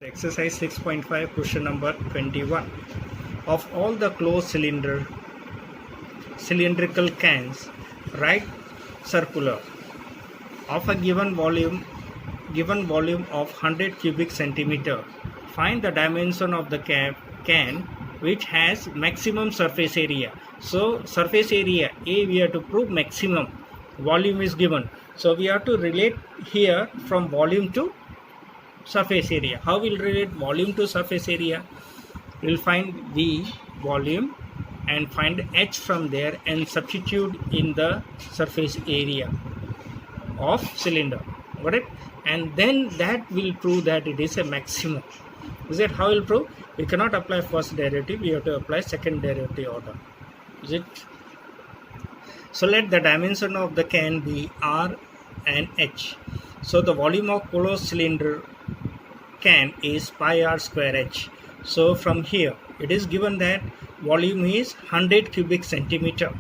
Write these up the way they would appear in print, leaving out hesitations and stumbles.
Exercise 6.5 question number 21. Of all the closed cylindrical cans, write circular of a given volume of 100 cubic centimeter. Find the dimension of the can which has maximum surface area. So surface area A we have to prove maximum. Volume is given. So we have to relate here from volume to surface area. How will relate volume to surface area? We'll find V volume and find H from there and substitute in the surface area of cylinder. Got it? And then that will prove that it is a maximum. Is that how we'll prove? We cannot apply first derivative, we have to apply second derivative order. Is it? So let the dimension of the can be R and H. So the volume of closed cylinder can is pi r square h. So from here it is given that volume is 100 cubic centimeter.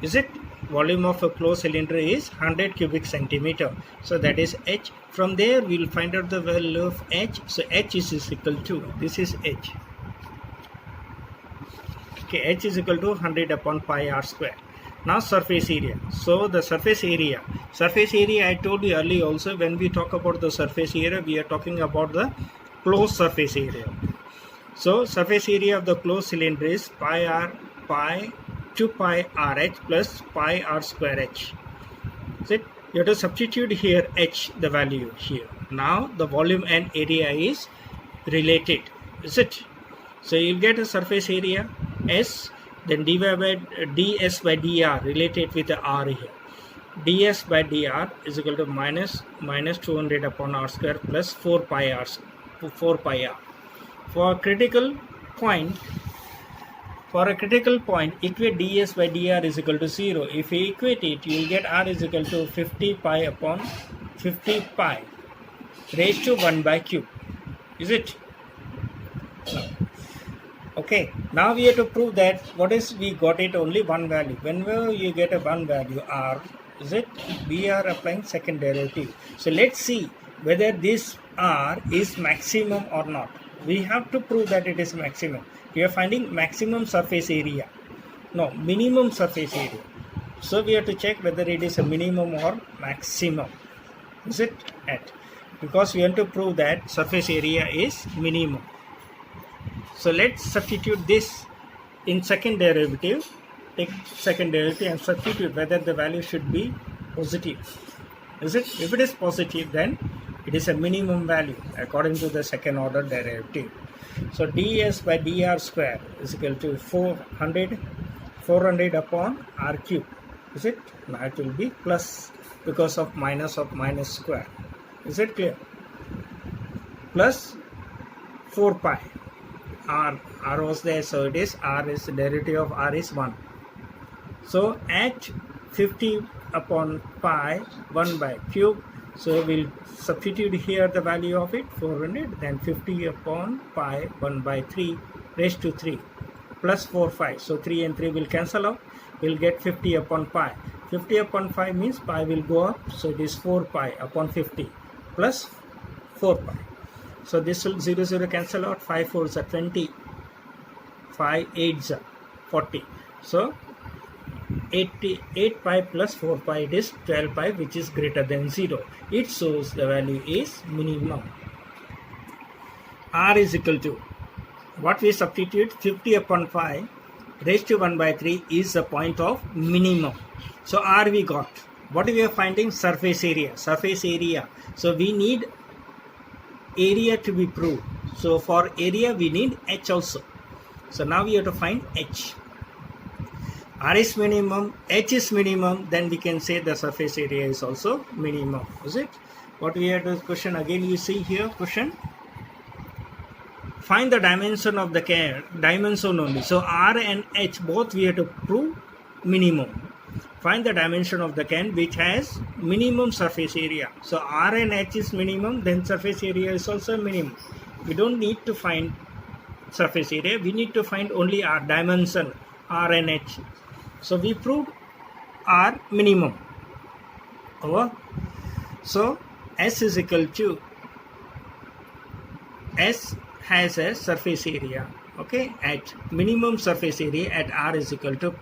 Is it? Volume of a closed cylinder is 100 cubic centimeter. So that is h. From there we will find out the value of h. So h is equal to, this is h. Okay, h is equal to 100 upon pi r square. Now surface area. So the surface area I told you earlier also, when we talk about the surface area we are talking about the closed surface area. So surface area of the closed cylinder is pi 2 pi rh plus pi r square h. Is it? You have to substitute here h, the value here. Now the volume and area is related. Is it? So you get a surface area S, then ds by dr related with the r here. ds by dr is equal to minus 200 upon r square plus 4 pi r. For a critical point, equate ds by dr is equal to 0. If you equate it, you will get r is equal to 50 pi upon 50 pi raised to 1 by cube. Is it? No. Okay, now we have to prove that we got it only one value. Whenever you get a one value r, is it? We are applying second derivative. So let's see whether this r is maximum or not. We have to prove that it is maximum. We are finding maximum surface area. No, minimum surface area. So we have to check whether it is a minimum or maximum. Is it? At? Because we want to prove that surface area is minimum. So let's substitute this in second derivative. Take second derivative and substitute whether the value should be positive. Is it? If it is positive, then it is a minimum value according to the second order derivative. So ds by dr square is equal to 400 upon r cube. Is it? Now it will be plus because of minus square. Is it clear? Plus 4 pi. R was there, so it is r is derivative of r is 1. So h 50 upon pi 1 by cube. So we'll substitute here the value of it 400, then 50 upon pi 1 by 3 raised to 3 plus 4 5. So 3 and 3 will cancel out. We'll get 50 upon pi. 50 upon 5 means pi will go up. So it is 4 pi upon 50 plus 4 pi. So this will 0 cancel out. 5 4s are 20, 5 8s are 40. So 8 pi plus 4 pi, it is 12 pi, which is greater than 0. It shows the value is minimum. R is equal to what we substitute 50 upon 5 raised to 1 by 3 is the point of minimum. So R we got. What we are finding? Surface area. So we need area to be proved. So for area we need h also. So now we have to find h. R is minimum, h is minimum, then we can say the surface area is also minimum. Is it? What we have to question again, you see here question. Find the dimension of the can, dimension only. So R and H both we have to prove minimum. Find the dimension of the can which has minimum surface area. So R and H is minimum, then surface area is also minimum. We don't need to find surface area, we need to find only our dimension R and H. So we proved R minimum. Over. So S is equal to S has a surface area, okay, at minimum surface area at R is equal to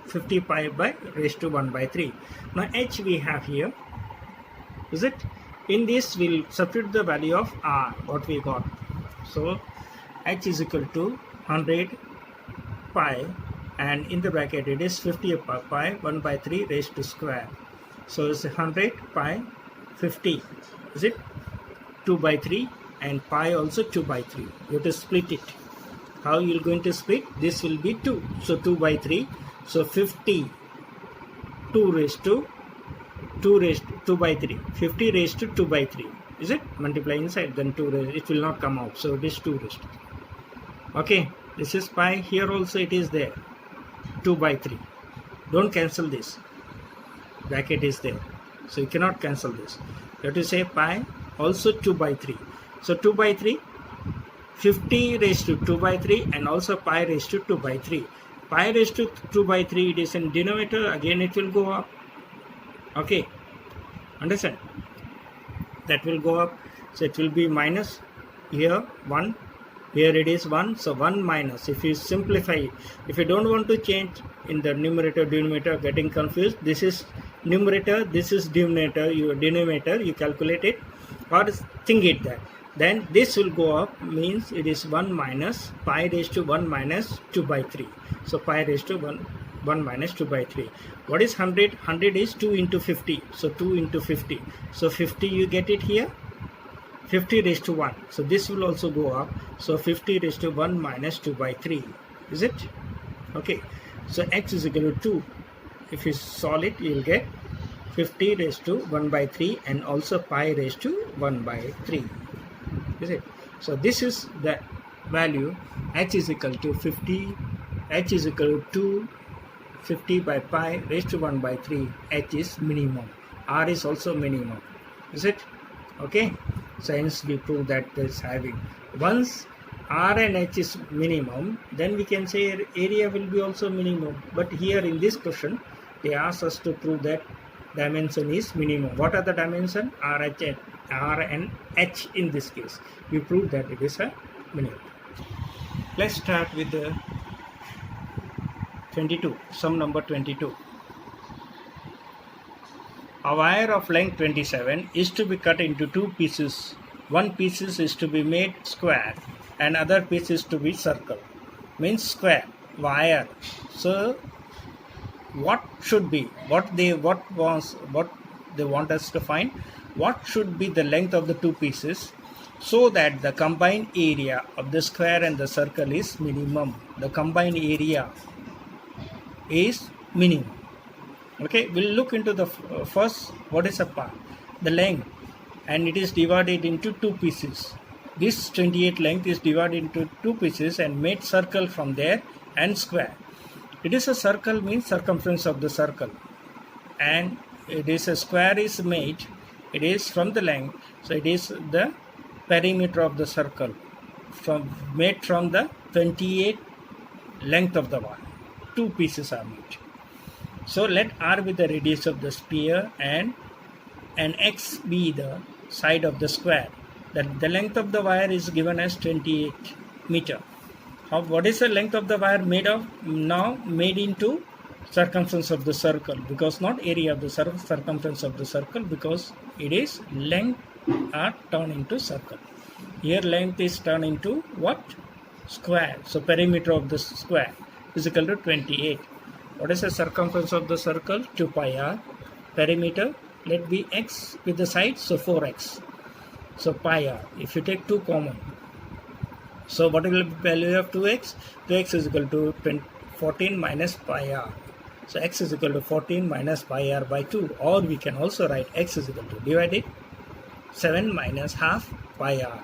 50 pi by raised to 1 by 3. Now H we have here, is it? In this we'll substitute the value of R, what we got. So H is equal to 100 pi, and in the bracket it is 50 pi 1 by 3 raised to square. So it's 100 pi 50, is it? 2 by 3, and pi also 2 by 3. You have to split it. How you are going to split? This will be 2. So 2 by 3. So 50 2 raised to 2 by 3. 50 raised to 2 by 3. Is it? Multiply inside, then 2 raised. It will not come out. So it is 2 raised to 3. Okay. This is pi. Here also it is there. 2 by 3. Don't cancel this. Bracket is there. So you cannot cancel this. You have to say pi also 2 by 3. So 2 by 3, 50 raised to 2 by 3, and also pi raised to 2 by 3. Pi raised to 2 by 3, it is in denominator, again it will go up. Okay, understand? That will go up. So it will be minus here 1, here it is 1. So 1 minus, if you simplify, if you don't want to change in the numerator denominator, getting confused, this is numerator, this is denominator, you calculate it or think it that. Then this will go up, means it is 1 minus pi raised to 1 minus 2 by 3. So pi raised to 1 minus 2 by 3. What is 100? 100 is 2 into 50. So 2 into 50. So 50 you get it here. 50 raised to 1. So this will also go up. So 50 raised to 1 minus 2 by 3. Is it? Okay. So x is equal to 2. If you solve it, you will get 50 raised to 1 by 3 and also pi raised to 1 by 3. Is it? So this is the value. H is equal to 50. H is equal to 50 by pi raised to 1 by 3. H is minimum. R is also minimum. Is it? Okay. So hence we prove that this having. Once R and H is minimum, then we can say area will be also minimum. But here in this question, they ask us to prove that dimension is minimum. What are the dimension? R and H in this case. We prove that it is a minimum. Let's start with the 22, sum number 22. A wire of length 27 is to be cut into two pieces. One piece is to be made square and other piece is to be circle. Means square wire. So what should be, what they want us to find, what should be the length of the two pieces so that the combined area of the square and the circle is minimum. The combined area is minimum. Okay, we'll look into the first, what is a part? The length, and it is divided into two pieces. This 28 length is divided into two pieces and made circle from there and square. It is a circle, means circumference of the circle, and it is a square is made, it is from the length, so it is the perimeter of the circle made from the 28 length of the wire. Two pieces are made. So let R be the radius of the sphere and X be the side of the square. That the length of the wire is given as 28 meter. What is the length of the wire made of? Now made into circumference of the circle, because not area of the circumference of the circle, because it is length are turned into circle. Here length is turned into what? Square. So perimeter of the square is equal to 28. What is the circumference of the circle? 2 pi r. Perimeter, let be x with the sides, so 4x. So pi r. If you take 2 common, so what will be the value of 2x? 2x is equal to 14 minus pi r. So x is equal to 14 minus pi r by 2. Or we can also write x is equal to divided 7 minus half pi r.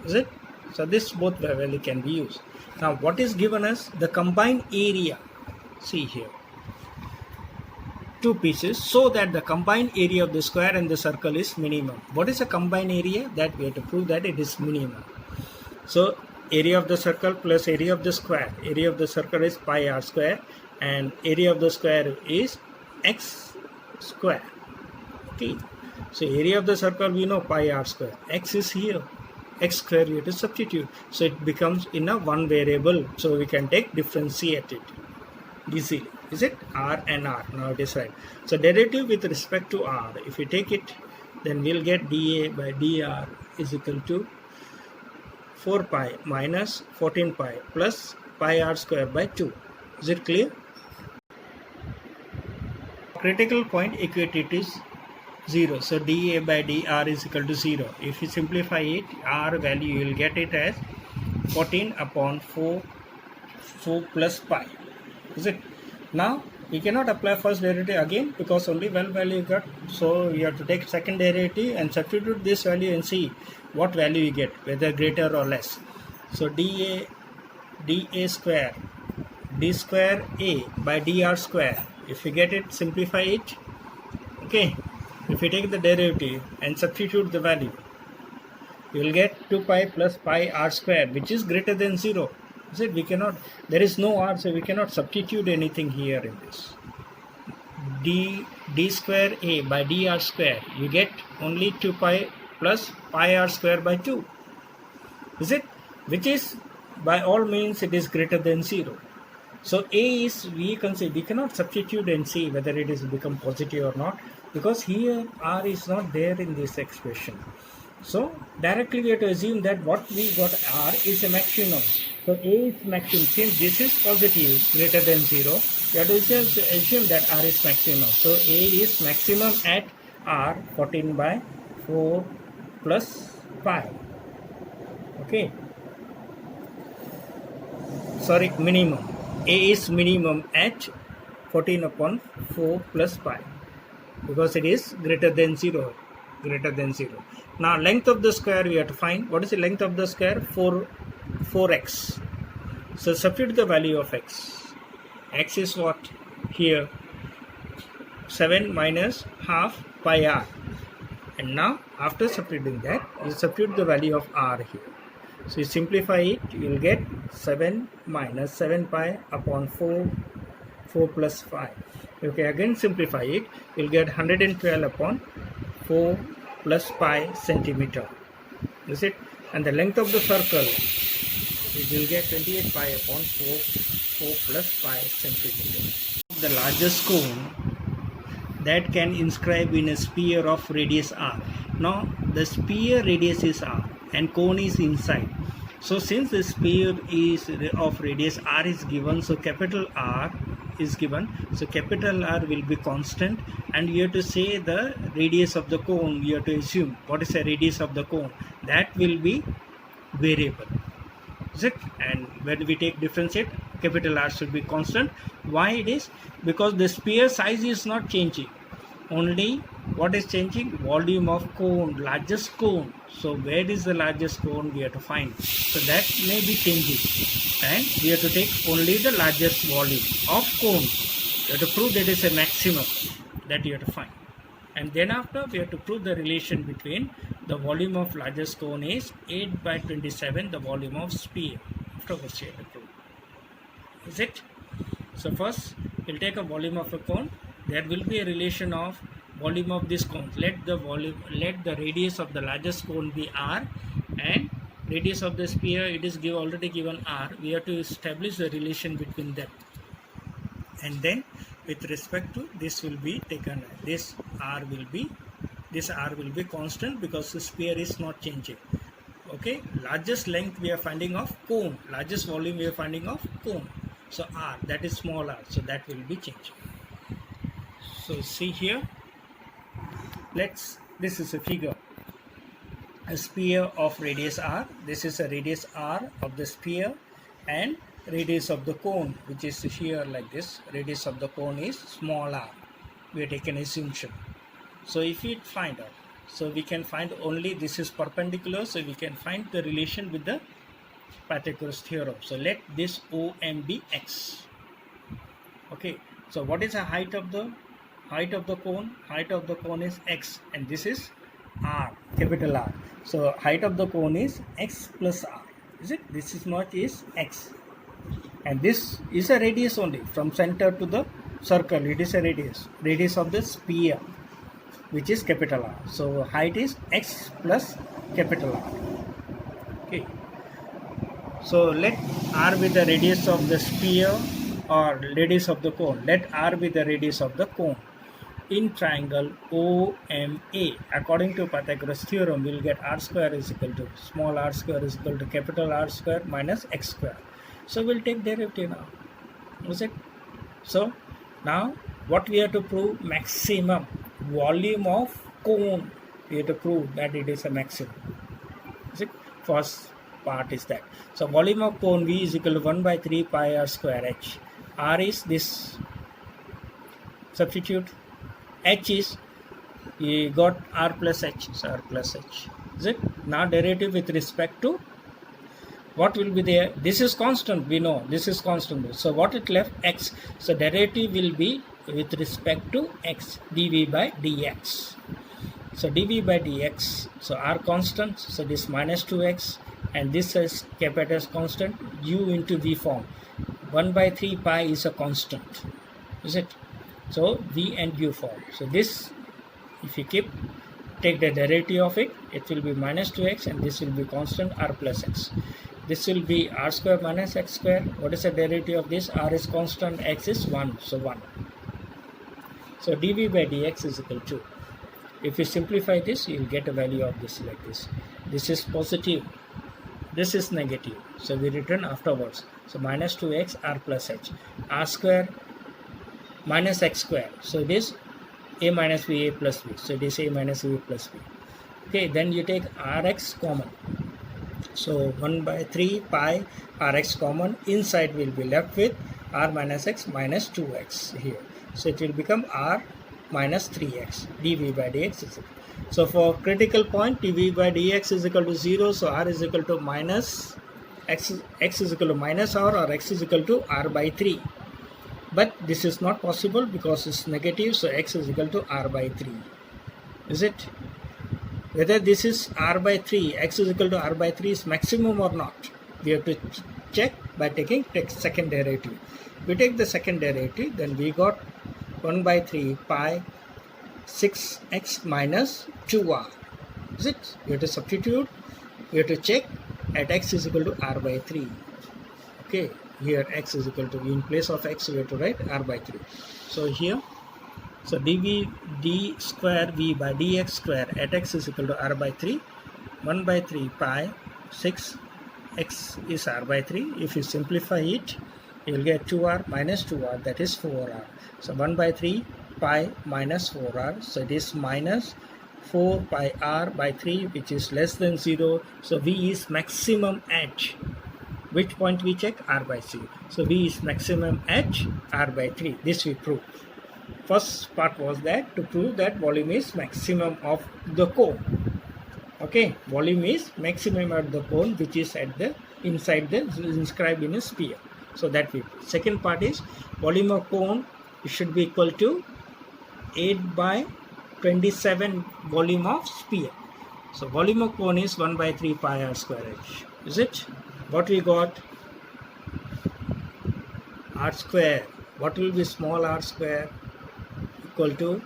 Is it? So this both value can be used. Now what is given as the combined area? See here, two pieces, so that the combined area of the square and the circle is minimum. What is a combined area? That we have to prove that it is minimum. So area of the circle plus area of the square. Area of the circle is pi r square and area of the square is x square. Okay. So area of the circle we know pi r square. X is here. x square you have to substitute. So it becomes in a one variable. So we can take differentiate it easily. Is it? R and R. Now it is right. So derivative with respect to R, if we take it, then we'll get dA by dr is equal to 4 pi minus 14 pi plus pi r square by 2. Is it clear? Critical point equated is 0. So dA by dr is equal to 0. If you simplify it, R value you will get it as 14 upon 4 plus pi. Is it? Now we cannot apply first derivative again because only one value you got. So you have to take second derivative and substitute this value and see what value you get, whether greater or less. So dA square d square a by dr square. If you get it, simplify it. Okay. If you take the derivative and substitute the value, you will get 2 pi plus pi r square, which is greater than 0. So we cannot, there is no r, so we cannot substitute anything here in this. D square a by dr square, you get only 2 pi plus pi r square by 2. Is it? Which is, by all means, it is greater than 0. So a is, we cannot substitute and see whether it is become positive or not, because here r is not there in this expression. So directly we have to assume that what we got r is a maximum. So a is maximum. Since this is positive greater than 0, we have to assume that r is maximum. So a is maximum at r 14 by 4 plus pi. Okay. Sorry, minimum. A is minimum at 14 upon 4 plus pi, because it is greater than 0. Now length of the square we have to find. What is the length of the square? 4x. So substitute the value of x. X is what? Here 7 minus half pi r. And now after substituting that, you substitute the value of r here. So you simplify it, you will get 7 minus 7 pi upon 4 plus 5. Okay, again simplify it, you will get 112 upon 4 plus pi centimeter. Is it? And the length of the circle, it will get 28 pi upon 4 plus pi centimeter. The largest cone that can inscribe in a sphere of radius r. Now the sphere radius is r and cone is inside. So since the sphere is of radius r is given, so capital R is given, so capital R will be constant, and you have to say the radius of the cone. You have to assume what is the radius of the cone, that will be variable. Is it? And when we take differentiate, capital R should be constant. Why it is? Because the sphere size is not changing, only what is changing? Volume of cone, largest cone. So where is the largest cone we have to find? So that may be changing, and we have to take only the largest volume of cone. You have to prove that is a maximum that you have to find, and then after we have to prove the relation between the volume of largest cone is 8 by 27 the volume of sphere. Afterwards you have to prove. Is it? So first we'll take a volume of a cone. There will be a relation of volume of this cone. Let the radius of the largest cone be r, and radius of the sphere, it is already given r. We have to establish the relation between them, and then with respect to this will be taken, this r will be constant because the sphere is not changing. Okay, largest length we are finding of cone, largest volume we are finding of cone. So r, that is small r, so that will be changing. So see here, this is a figure, a sphere of radius r. This is a radius r of the sphere, and radius of the cone, which is here like this. Radius of the cone is small r. We have taken assumption. So if we find out, so we can find only this is perpendicular, so we can find the relation with the Pythagoras theorem. So let this OM be x. Okay, so what is the height of the cone? Height of the cone is x, and this is r, capital R. So height of the cone is x plus r. Is it? This is not is x, and this is a radius only from center to the circle. It is a radius of the sphere, which is capital R. So height is x plus capital R. Okay. So let r be the radius of the sphere or radius of the cone. Let r be the radius of the cone. In triangle OMA, according to Pythagoras theorem, we'll get r square is equal to small r square is equal to capital R square minus x square. So we'll take derivative now. Is it? So now what we have to prove? Maximum volume of cone. We have to prove that it is a maximum. Is it? First part is that. So volume of cone V is equal to 1 by 3 pi r square h. R is this. Substitute. H is, you got r plus h, so r plus h. Is it? Now derivative with respect to what will be there? This is constant, we know this is constant. So what it left? X. So derivative will be with respect to x, dv by dx. So dv by dx, so r constant, so this minus 2x, and this is kept as constant, u into v form. 1 by 3 pi is a constant. Is it? So v and u form. So this, if you take the derivative of it, it will be minus 2x, and this will be constant r plus x. This will be r square minus x square. What is the derivative of this? R is constant, x is 1, so 1. So dv by dx is equal to, if you simplify this, you will get a value of this like this. This is positive, this is negative, so we return afterwards. So minus 2x r plus h, r square minus x square, so it is a minus b, a plus b, so it is a minus b plus b. Okay, then you take rx common, so 1 by 3 pi rx common, inside will be left with r minus x minus 2x here, so it will become r minus 3x. dv by dx is equal. So for critical point, dv by dx is equal to 0, so r is equal to minus x is equal to minus r, or x is equal to r by 3. But this is not possible because it's negative, so x is equal to r by 3. Is it? Whether this is r by 3, x is equal to r by 3 is maximum or not, we have to check by taking second derivative. We take the second derivative, then we got 1 by 3 pi 6x minus 2r. Is it? We have to substitute, we have to check at x is equal to r by 3. Okay. Here x is equal to, in place of x we have to write r by 3. So here, so dv d square v by dx square at x is equal to r by 3. 1 by 3 pi 6 x is r by 3. If you simplify it, you will get 2r minus 2r, that is 4r. So 1 by 3 pi minus 4r, so it is minus 4 pi r by 3, which is less than 0. So v is maximum at which point we check? R by 3. So v is maximum at r by 3. This we prove. First part was that to prove that volume is maximum of the cone. Okay, volume is maximum at the cone, which is at the inside the inscribed in a sphere. So that we prove. Second part is volume of cone should be equal to 8 by 27 volume of sphere. So volume of cone is 1 by 3 pi r square h. Is it? What we got? R square. What will be small r square? Equal to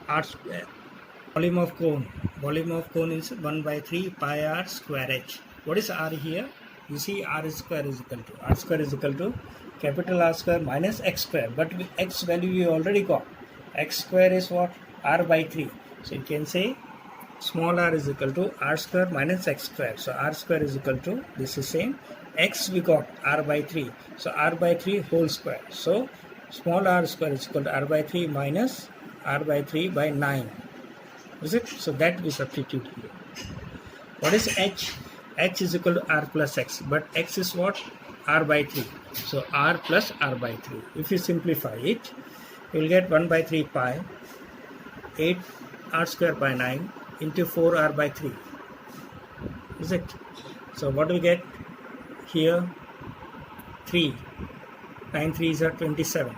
r square. Volume of cone. Volume of cone is 1 by 3 pi r square h. What is r here? You see r square is equal to, r square is equal to capital R square minus x square. But with x value we already got. X square is what? R by 3. So you can say small r is equal to r square minus x square. So r square is equal to, this is same, x we got r by 3. So r by 3 whole square. So small r square is equal to r by 3 minus r by 3 by 9. Is it? So that we substitute here. What is h? H is equal to r plus x. But x is what? R by 3. So r plus r by 3. If you simplify it, you will get 1 by 3 pi 8 r square by 9 into 4r by 3. Is it? So what do we get here? 3. 9 3s are 27.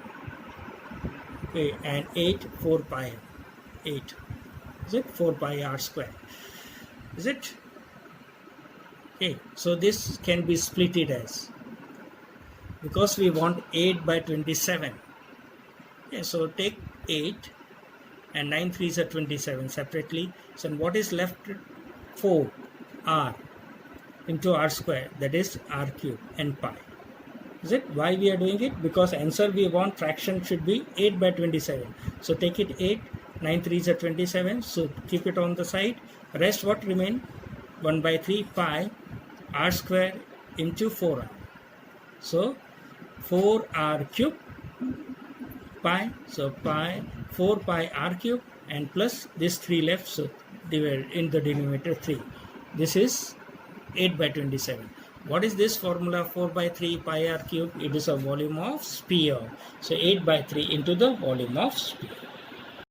Okay, and 8 4 pi 8. Is it? 4 pi r square. Is it? Okay, so this can be splitted as, because we want 8 by 27. Okay, so take 8 and 9 3s are 27 separately. So what is left? 4r into r square, that is r cube and pi. Is it? Why we are doing it? Because answer we want fraction should be 8 by 27. So take it 8, 9 3s are 27. So keep it on the side. Rest what remain? 1 by 3 pi r square into 4r. So 4r cube pi. So pi 4 pi r cube and plus this 3 left. So divide in the denominator 3. This is 8 by 27. What is this formula? 4 by 3 pi r cube. It is a volume of sphere. So 8 by 3 into the volume of sphere.